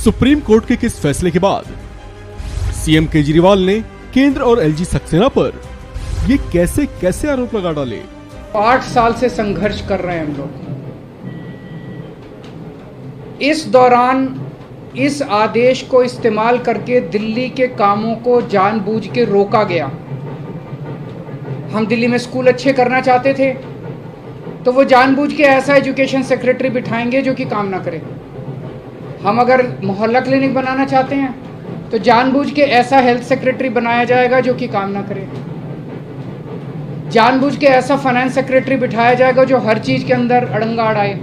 Supreme court के किस फैसले के बाद सीएम केजरीवाल ने केंद्र और एलजी सक्सेना पर ये कैसे कैसे आरोप लगा डाले? 8 साल से संघर्ष कर रहे हैं हम लोग। इस दौरान इस आदेश को इस्तेमाल करके दिल्ली के कामों को जानबूझ के रोका गया। हम दिल्ली में स्कूल अच्छे करना चाहते थे तो वो जानबूझ के ऐसा एजुकेशन सेक्रेटरी बिठाएंगे जो कि काम ना करे। हम अगर मोहल्ला क्लिनिक बनाना चाहते हैं तो जानबूझ के ऐसा हेल्थ सेक्रेटरी बनाया जाएगा जो कि काम ना करे। जानबूझ के ऐसा फाइनेंस सेक्रेटरी बिठाया जाएगा जो हर चीज के अंदर अड़ंगा अड़ाए।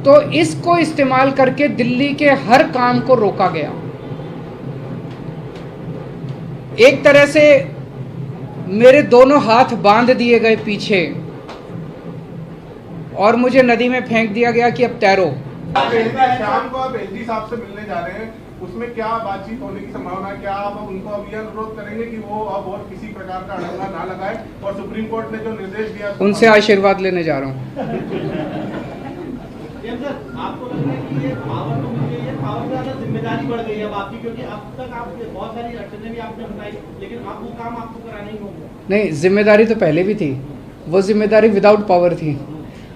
तो इसको इस्तेमाल करके दिल्ली के हर काम को रोका गया। एक तरह से मेरे दोनों हाथ बांध दिए गए पीछे और मुझे नदी में फेंक दिया गया कि अब तैरो। शाम को आप एलजी साहब से मिलने जा रहे हैं, उसमें क्या बातचीत होने की संभावना है? क्या आप उनको अब यह अनुरोध करेंगे कि वो अब और किसी प्रकार का अड़ंगा ना लगाए? और सुप्रीम कोर्ट ने जो निर्देश दिया उनसे आशीर्वाद लेने जा रहा हूँ। आपको लग रहा है कि ये पावर तो मिल गई है, पावर से ज्यादा जिम्मेदारी बढ़ गई है अब आपकी, क्योंकि अब तक आप बहुत सारी अड़चनें भी आपने बताई, लेकिन अब वो काम आपको कराना ही होगा। नहीं, जिम्मेदारी तो पहले भी थी। वो जिम्मेदारी विदाउट पावर थी,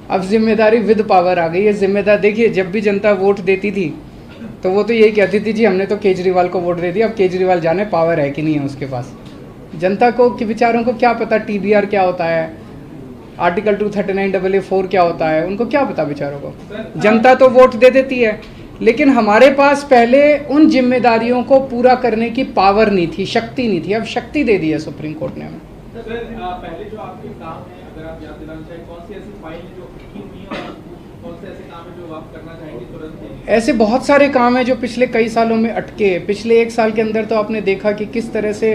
अब जिम्मेदारी विद पावर आ गई है। जिम्मेदार देखिए, जब भी जनता वोट देती थी तो वो तो यही कहती थी जी हमने तो केजरीवाल को वोट दे दिया। अब केजरीवाल जाने पावर है कि नहीं है उसके पास। जनता को कि बेचारों को क्या पता टीबीआर क्या होता है, आर्टिकल 239AA4 क्या होता है, उनको क्या पता बेचारों को। जनता तो वोट दे देती है, लेकिन हमारे पास पहले उन जिम्मेदारियों को पूरा करने की पावर नहीं थी, शक्ति नहीं थी। अब शक्ति दे दी है सुप्रीम कोर्ट ने हमें। पहले जो आपके काम है, अगर आप याद दिलाना चाहें, कौन सी ऐसी फाइल है जो अटकी हुई है और कौन से ऐसे काम है जो आप करना चाहेंगे तुरंत? ऐसे बहुत सारे काम हैं जो पिछले कई सालों में अटके। पिछले 1 साल के अंदर तो आपने देखा कि किस तरह से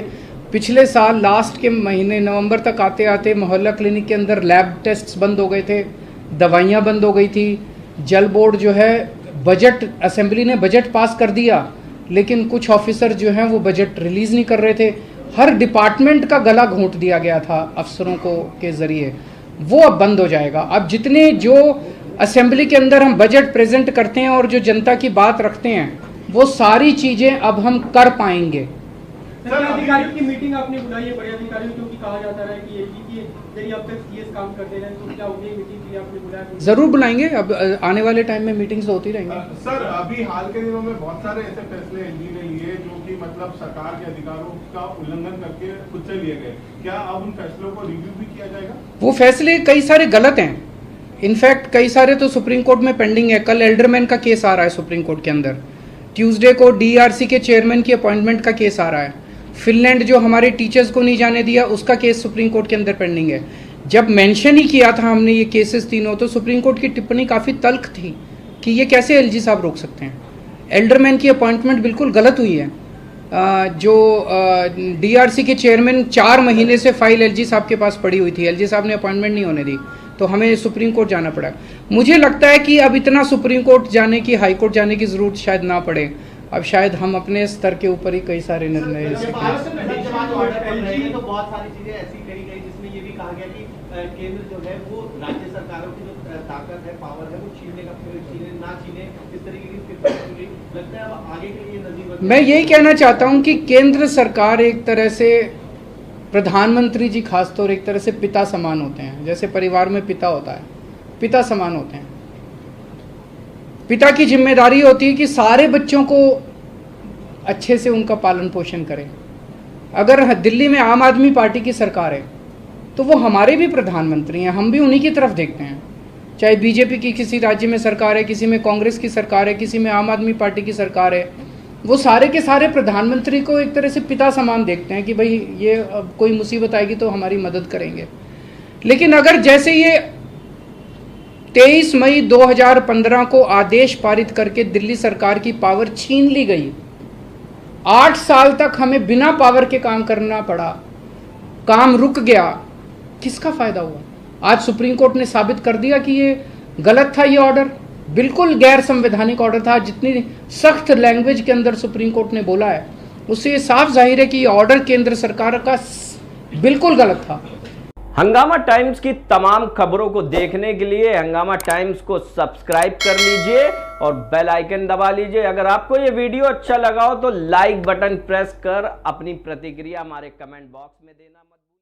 पिछले साल लास्ट के महीने नवंबर तक आते आते मोहल्ला क्लिनिक के अंदर लैब टेस्ट्स बंद हो गए थे, दवाइयाँ बंद हो गई थी। जल बोर्ड जो है, बजट असेंबली ने बजट पास कर दिया, लेकिन कुछ ऑफिसर जो हैं वो बजट रिलीज़ नहीं कर रहे थे। हर डिपार्टमेंट का गला घोंट दिया गया था अफसरों को के ज़रिए, वो अब बंद हो जाएगा। अब जितने जो असेंबली के अंदर हम बजट प्रेजेंट करते हैं और जो जनता की बात रखते हैं, वो सारी चीज़ें अब हम कर पाएंगे। अधिकारियों की मीटिंग आपने बुलाई है, बड़े अधिकारियों, क्योंकि कहा जाता है कि यदि अब तक सीएस काम करते रहे तो क्या उन्हें मीटिंग के लिए आपने बुलाया? जरूर बुलाएंगे। अब आने वाले टाइम में मीटिंग्स होती रहेंगी। सर, अभी हाल के दिनों में बहुत सारे ऐसे फैसले एलजी ने लिए जो कि मतलब सरकार के अधिकारों का उल्लंघन करके खुद से लिए गए। क्या अब उन फैसलों को रिव्यू भी किया जाएगा? वो फैसले कई सारे गलत हैं। इनफैक्ट कई सारे तो सुप्रीम कोर्ट में पेंडिंग है। कल एल्डरमैन का केस आ रहा है सुप्रीम कोर्ट के अंदर। ट्यूसडे को डीआरसी के चेयरमैन की अपॉइंटमेंट का केस आ रहा है। फिनलैंड जो हमारे टीचर्स को नहीं जाने दिया, उसका केस सुप्रीम कोर्ट के अंदर पेंडिंग है। जब मेंशन ही किया था हमने ये केसेस तीनों, तो सुप्रीम कोर्ट की टिप्पणी काफ़ी तल्ख थी कि ये कैसे एलजी साहब रोक सकते हैं। एल्डरमैन की अपॉइंटमेंट बिल्कुल गलत हुई है। जो डीआरसी के चेयरमैन 4 महीने से फाइल एलजी साहब के पास पड़ी हुई थी, एलजी साहब ने अपॉइंटमेंट नहीं होने दी, तो हमें सुप्रीम कोर्ट जाना पड़ा। मुझे लगता है कि अब इतना सुप्रीम कोर्ट जाने की, हाई कोर्ट जाने की ज़रूरत शायद ना पड़े। अब शायद हम अपने स्तर के ऊपर ही कई सारे निर्णय ले सकते हैं। तो बहुत सारी चीजें ऐसी कही गई जिसमें ये भी कहा गया कि केंद्र जो है वो राज्य सरकारों की जो ताकत है, पावर है, वो छीनने ना छीने, इस तरीके की लगता है अब आगे के लिए नजीर। मैं यही कहना चाहता हूँ कि केंद्र सरकार एक तरह से, प्रधानमंत्री जी खासतौर एक तरह से पिता समान होते हैं। जैसे परिवार में पिता होता है, पिता समान होते हैं। पिता की जिम्मेदारी होती है कि सारे बच्चों को अच्छे से उनका पालन पोषण करें। अगर दिल्ली में आम आदमी पार्टी की सरकार है तो वो हमारे भी प्रधानमंत्री हैं, हम भी उन्हीं की तरफ देखते हैं। चाहे बीजेपी की किसी राज्य में सरकार है, किसी में कांग्रेस की सरकार है, किसी में आम आदमी पार्टी की सरकार है, वो सारे के सारे प्रधानमंत्री को एक तरह से पिता समान देखते हैं कि भाई ये कोई मुसीबत आएगी तो हमारी मदद करेंगे। लेकिन अगर जैसे ये 23 मई 2015 को आदेश पारित करके दिल्ली सरकार की पावर छीन ली गई, 8 साल तक हमें बिना पावर के काम करना पड़ा, काम रुक गया, किसका फायदा हुआ? आज सुप्रीम कोर्ट ने साबित कर दिया कि ये गलत था। ये ऑर्डर बिल्कुल गैर संवैधानिक ऑर्डर था। जितनी सख्त लैंग्वेज के अंदर सुप्रीम कोर्ट ने बोला है, उससे ये साफ जाहिर है कि ये ऑर्डर केंद्र सरकार का बिल्कुल गलत था। हंगामा टाइम्स की तमाम खबरों को देखने के लिए हंगामा टाइम्स को सब्सक्राइब कर लीजिए और बेल आइकन दबा लीजिए। अगर आपको ये वीडियो अच्छा लगा हो तो लाइक बटन प्रेस कर अपनी प्रतिक्रिया हमारे कमेंट बॉक्स में देना मत भूलिए।